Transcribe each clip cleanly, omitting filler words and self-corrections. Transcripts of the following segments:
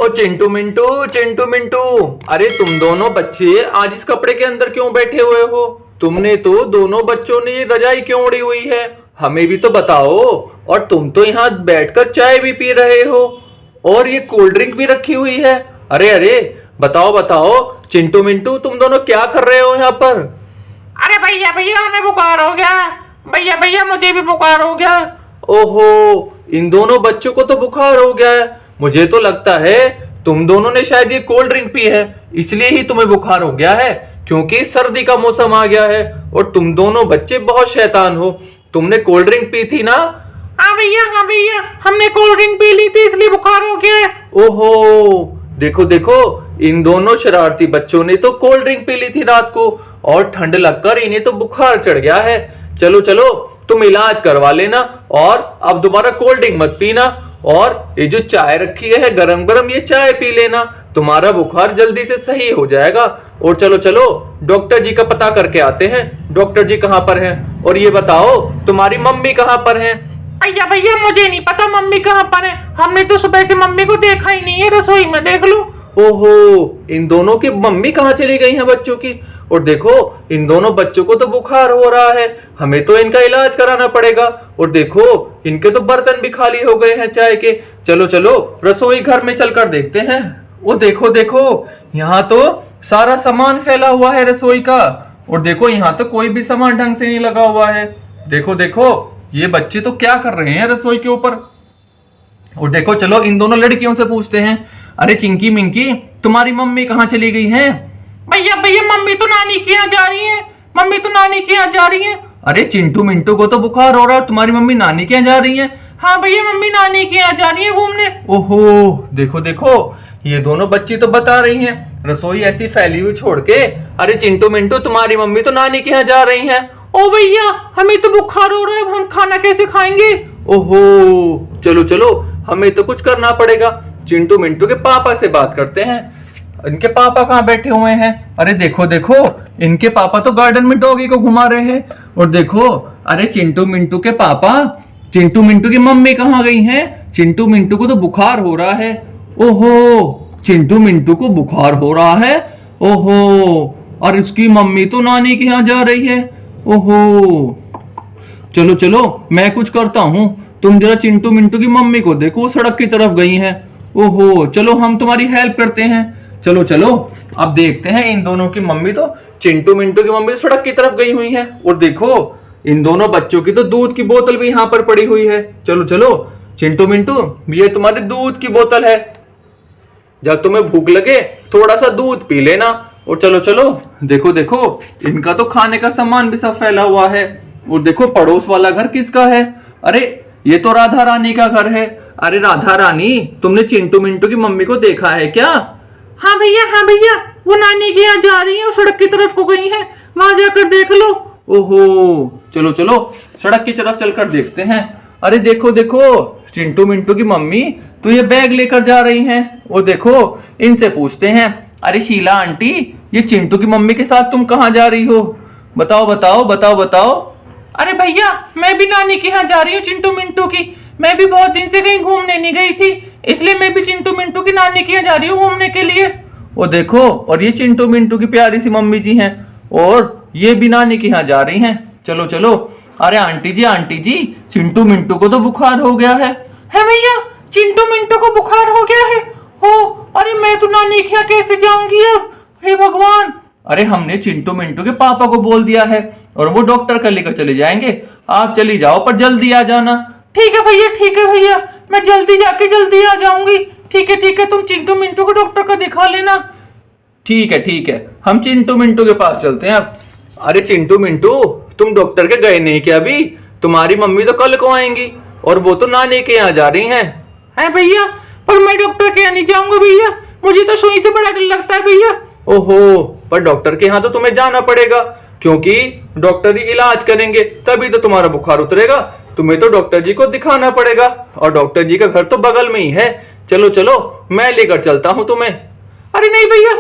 ओ चिंटू मिंटू, चिंटू मिंटू, अरे तुम दोनों बच्चे आज इस कपड़े के अंदर क्यों बैठे हुए हो? तुमने तो दोनों बच्चों ने रजाई क्यों ओढ़ी हुई है? हमें भी तो बताओ। और तुम तो यहाँ बैठकर चाय भी पी रहे हो और ये कोल्ड ड्रिंक भी रखी हुई है। अरे अरे, बताओ बताओ चिंटू मिंटू, तुम दोनों क्या कर रहे हो यहाँ पर? अरे भैया भैया हमें बुखार हो गया। भैया भैया मुझे भी बुखार हो गया। ओहो, इन दोनों बच्चों को तो बुखार हो गया है। मुझे तो लगता है तुम दोनों ने शायद ये कोल्ड ड्रिंक पी है, इसलिए ही तुम्हें बुखार हो गया है। क्योंकि सर्दी का मौसम आ गया है और तुम दोनों बच्चे बहुत शैतान हो। तुमने कोल्ड ड्रिंक पी थी ना? हाँ भैया हमने कोल्ड ड्रिंक पी ली थी इसलिए बुखार हो गया है। ओहो, देखो देखो, इन दोनों शरारती बच्चों ने तो कोल्ड ड्रिंक पी ली थी रात को और ठंड लगकर इन्हें तो बुखार चढ़ गया है। चलो चलो, तुम इलाज करवा लेना और अब दोबारा कोल्ड ड्रिंक मत पीना। और ये जो चाय रखी है गरम गरम, ये चाय पी लेना, तुम्हारा बुखार जल्दी से सही हो जाएगा। और चलो चलो, डॉक्टर जी का पता करके आते हैं। डॉक्टर जी कहाँ पर हैं? और ये बताओ तुम्हारी मम्मी कहाँ पर हैं? भैया भैया मुझे नहीं पता मम्मी कहाँ पर है। हमने तो सुबह से मम्मी को देखा ही नहीं है, रसोई में देख लो। ओहो, इन दोनों की मम्मी कहाँ चली गई हैं बच्चों की? और देखो, इन दोनों बच्चों को तो बुखार हो रहा है, हमें तो इनका इलाज कराना पड़ेगा। और देखो, इनके तो बर्तन भी खाली हो गए हैं चाय के। चलो चलो, रसोई घर में चलकर देखते हैं। वो देखो देखो, यहाँ तो सारा सामान फैला हुआ है रसोई का। और देखो, यहाँ तो कोई भी सामान ढंग से नहीं लगा हुआ है। देखो देखो, ये बच्चे तो क्या कर रहे हैं रसोई के ऊपर। और देखो, चलो इन दोनों लड़कियों से पूछते हैं। अरे चिंकी मिंकी, तुम्हारी मम्मी कहाँ चली गई हैं? भैया भैया मम्मी तो नानी के यहाँ जा रही है। मम्मी तो नानी के यहाँ जा रही है। अरे चिंटू मिंटू को तो बुखार हो रहा है, तुम्हारी मम्मी नानी के यहाँ जा रही है? हाँ भैया मम्मी नानी के यहाँ जा रही है घूमने। ओहो, देखो देखो, ये दोनों बच्ची तो बता रही हैं रसोई ऐसी फैली हुई छोड़ के। अरे चिंटू मिंटू, तुम्हारी मम्मी तो नानी के यहाँ जा रही हैं। ओ भैया हमें तो बुखार हो रहा है, हम खाना कैसे खाएंगे? ओहो, चलो चलो, हमें तो कुछ करना पड़ेगा। चिंटू मिंटू के पापा से बात करते हैं। इनके पापा कहाँ बैठे हुए हैं? अरे देखो देखो, इनके पापा तो गार्डन में डॉगी को घुमा रहे हैं। और देखो, अरे चिंटू मिंटू के पापा, चिंटू मिंटू की मम्मी कहाँ गई हैं? चिंटू मिंटू को तो बुखार हो रहा है। ओहो, चिंटू मिंटू को बुखार हो रहा है। ओहो, और इसकी मम्मी तो नानी के यहाँ जा रही है। ओहो, चलो चलो, मैं कुछ करता हूँ। तुम जरा चिंटू मिंटू की मम्मी को देखो, वो सड़क की तरफ गई हैं। ओहो, चलो हम तुम्हारी हेल्प करते हैं। चलो चलो, अब देखते हैं। इन दोनों की मम्मी तो, चिंटू मिंटू की मम्मी तो सड़क की तरफ गई हुई है। और देखो, इन दोनों बच्चों की तो दूध की बोतल भी यहाँ पर पड़ी हुई है। चलो चलो, चिंटू मिंटू, ये तुम्हारी दूध की बोतल है, जब तुम्हें भूख लगे थोड़ा सा दूध पी लेना। और चलो चलो, देखो देखो, इनका तो खाने का सामान भी सब फैला हुआ है। और देखो, पड़ोस वाला घर किसका है? अरे ये तो राधा रानी का घर है। अरे राधा रानी, तुमने चिंटू मिंटू की मम्मी को देखा है क्या? हाँ भैया, वो नानी के यहाँ जा रही है और सड़क की तरफ को गई है, वहां जाकर देख लो। ओहो, चलो चलो, सड़क की तरफ चलकर देखते हैं। अरे देखो देखो, चिंटू मिंटू की मम्मी तो ये बैग लेकर जा रही हैं। और देखो, इनसे पूछते हैं। अरे शीला आंटी, ये चिंटू की मम्मी के साथ तुम कहाँ जा रही हो? बताओ बताओ बताओ बताओ। अरे भैया, मैं भी नानी के यहाँ जा रही हूँ चिंटू मिंटू की। मैं भी बहुत दिन से कहीं घूमने नहीं गई थी, इसलिए मैं भी चिंटू मिंटू की नानी के यहाँ जा रही हूँ घूमने के लिए। वो देखो, और ये चिंटू मिंटू की प्यारी सी मम्मी जी हैं और ये भी नानी के यहाँ जा रही हैं। चलो चलो। अरे आंटी जी, चिंटू मिंटू को तो बुखार हो गया है। भैया, चिंटू मिंटू को बुखार हो गया है। हो, अरे मैं तो नानी के यहाँ कैसे जाऊंगी अब? हे भगवान। अरे हमने चिंटू मिंटू के पापा को बोल दिया है और वो डॉक्टर का लेकर चले जाएंगे। आप चली जाओ, पर जल्दी आ जाना। ठीक है भैया, मैं जल्दी जाके जल्दी आ जाऊंगी। ठीक है, तुम चिंटू मिंटू को डॉक्टर का दिखा लेना। ठीक है, हम चिंटू मिंटू के पास चलते हैं अब। अरे चिंटू मिंटू, तुम डॉक्टर के गए नहीं क्या अभी? तुम्हारी मम्मी तो कल को आएंगी और वो तो नानी के यहाँ जा रही हैं। है भैया, पर मैं डॉक्टर के यहाँ नहीं जाऊंगा भैया, मुझे तो सुई से बड़ा डर लगता है भैया। ओहो, पर डॉक्टर के यहाँ तो तुम्हें जाना पड़ेगा, क्योंकि डॉक्टर ही इलाज करेंगे, तभी तो तुम्हारा बुखार उतरेगा। तुम्हें तो डॉक्टर जी को दिखाना पड़ेगा और डॉक्टर जी का घर तो बगल में ही है। चलो चलो, मैं लेकर चलता हूँ तुम्हें। अरे नहीं भैया,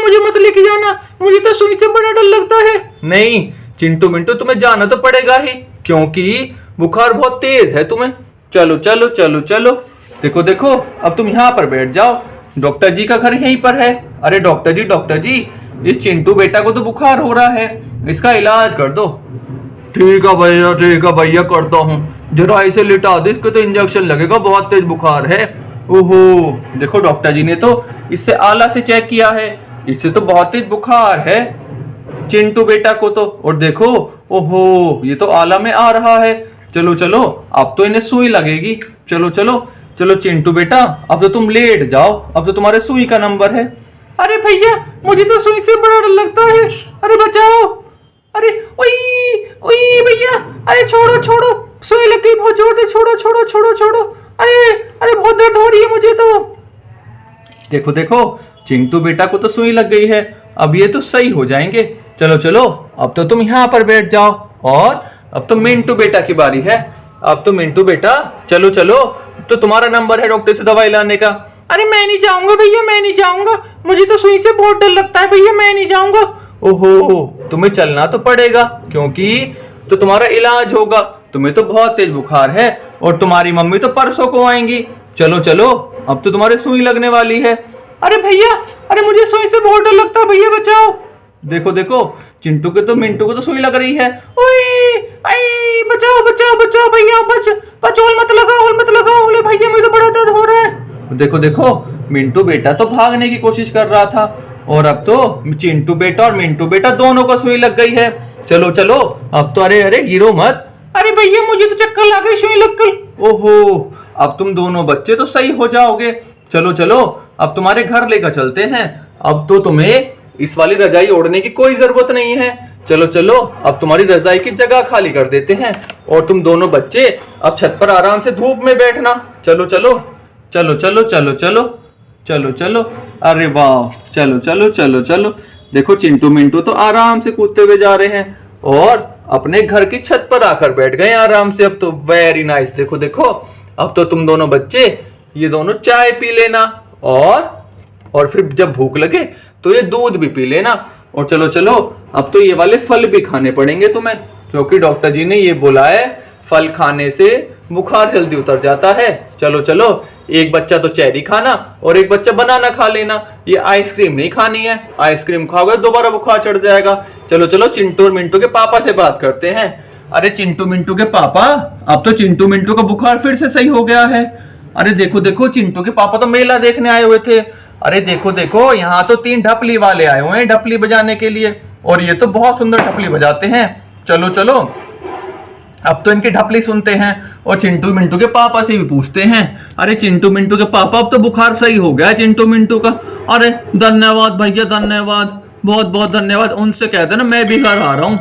मुझे मत लेके जाना, मुझे तो सुई से बड़ा डर लगता है। नहीं चिंटू मिंटू, तुम्हें जाना तो पड़ेगा ही, क्योंकि बुखार बहुत तेज है तुम्हें। चलो चलो चलो चलो, देखो देखो, अब तुम यहाँ पर बैठ जाओ। डॉक्टर जी का घर यहीं पर है। अरे डॉक्टर जी इस चिंटू बेटा को तो बुखार हो रहा है, इसका इलाज कर दो। ठीक है भैया करता हूँ। जरा इसे लिटा दे, इसको तो इंजेक्शन लगेगा, बहुत तेज बुखार है। ओहो देखो डॉक्टर जी ने तो इससे आला से चेक किया है, इससे तो बहुत तेज बुखार है चिंटू बेटा को तो। और देखो ओहो ये तो आला में आ रहा है। चलो चलो अब तो इन्हें सुई लगेगी। चलो चलो चलो चिंटू बेटा अब तो तुम लेट जाओ, अब तो तुम्हारे सुई का नंबर है। अरे भैया मुझे तो सुई से बड़ा डर लगता है। अरे बचाओ। अरे ओई ओई भैया, अरे छोड़ो छोड़ो, सुई लग गई बहुत जोर से, छोड़ो छोड़ो छोड़ो छोड़ो। अरे अरे बहुत दर्द हो रही है मुझे तो। देखो देखो चिंटू बेटा को तो सुई लग गई है, अब ये तो सही हो जाएंगे। चलो चलो अब तो तुम यहाँ पर बैठ जाओ, और अब तो मिंटू बेटा की बारी है। अब तो मिंटू बेटा चलो चलो, तो तुम्हारा नंबर है डॉक्टर से दवाई लाने का। अरे मैं नहीं जाऊंगा भैया, मैं नहीं जाऊंगा, मुझे तो सुई से बहुत डर लगता है भैया, मैं नहीं जाऊंगा। ओहो तुम्हें चलना तो पड़ेगा, क्योंकि तो तुम्हारा इलाज होगा। तुम्हें तो बहुत तेज बुखार है, और तुम्हारी मम्मी तो परसों को आएंगी। चलो चलो अब तो तुम्हारे सुई लगने वाली है। अरे भैया, अरे मुझे सुई से बहुत डर लगता है भैया, बचाओ। देखो देखो चिंटू के तो मिंटू को तो सुई लग रही है। ओए आई बचाओ बचाओ बचाओ भैया, बच ओल मत लगाओ। ओले भैया मुझे तो बड़ा दर्द हो रहा है। देखो देखो मिंटू बेटा तो भागने की कोशिश कर रहा था, और अब तो चिंटू बेटा और मिंटू बेटा दोनों को सुई लग गई है। चलो चलो अब तो, अरे अरे गिरो मत। अरे भैया मुझे तो चक्कर लग गई, सुई लग गई। ओहो अब तुम दोनों बच्चे तो सही हो जाओगे। चलो चलो अब तुम्हारे घर लेकर चलते हैं। अब तो तुम्हें इस वाली रजाई ओढ़ने की कोई जरूरत नहीं है। चलो चलो अब तुम्हारी रजाई की जगह खाली कर देते हैं, और तुम दोनों बच्चे अब छत पर आराम से धूप में बैठना। चलो चलो चलो चलो चलो चलो चलो चलो, अरे वाह, चलो चलो चलो चलो। देखो चिंटू मिंटू तो आराम से कूदते हुए जा रहे हैं, और अपने घर की छत पर आकर बैठ गए आराम से। अब तो वेरी नाइस। देखो देखो अब तो तुम दोनों बच्चे ये दोनों चाय पी लेना, और फिर जब भूख लगे तो ये दूध भी पी लेना। और चलो चलो अब तो ये वाले फल भी खाने पड़ेंगे तुम्हें, क्योंकि डॉक्टर जी ने ये बोला है फल खाने से बुखार जल्दी उतर जाता है। चलो चलो एक बच्चा तो चेरी खाना, और एक बच्चा बनाना खा लेना। ये आइसक्रीम नहीं खानी है, आइसक्रीम खाओगे दोबारा बुखार चढ़ जाएगा। चलो चलो चिंटू और मिंटू के पापा से बात करते हैं। अरे चिंटू मिंटू के पापा, अब तो चिंटू मिंटू का बुखार फिर से सही हो गया है। अरे देखो देखो चिंटू के पापा तो मेला देखने आए हुए थे। अरे देखो देखो यहाँ तो 3 ढपली वाले आए हुए हैं ढपली बजाने के लिए, और ये तो बहुत सुंदर ढपली बजाते हैं। चलो चलो अब तो इनकी ढपली सुनते हैं, और चिंटू मिंटू के पापा से भी पूछते हैं। अरे चिंटू मिंटू के पापा अब तो बुखार सही हो गया है चिंटू मिंटू का। अरे धन्यवाद भैया, धन्यवाद, बहुत बहुत धन्यवाद। उनसे कह देना मैं भी घर आ रहा हूँ।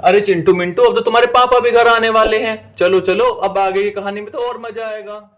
अरे चिंटू मिंटू अब तो तुम्हारे पापा भी घर आने वाले हैं। चलो चलो अब आगे की कहानी में तो और मजा आएगा।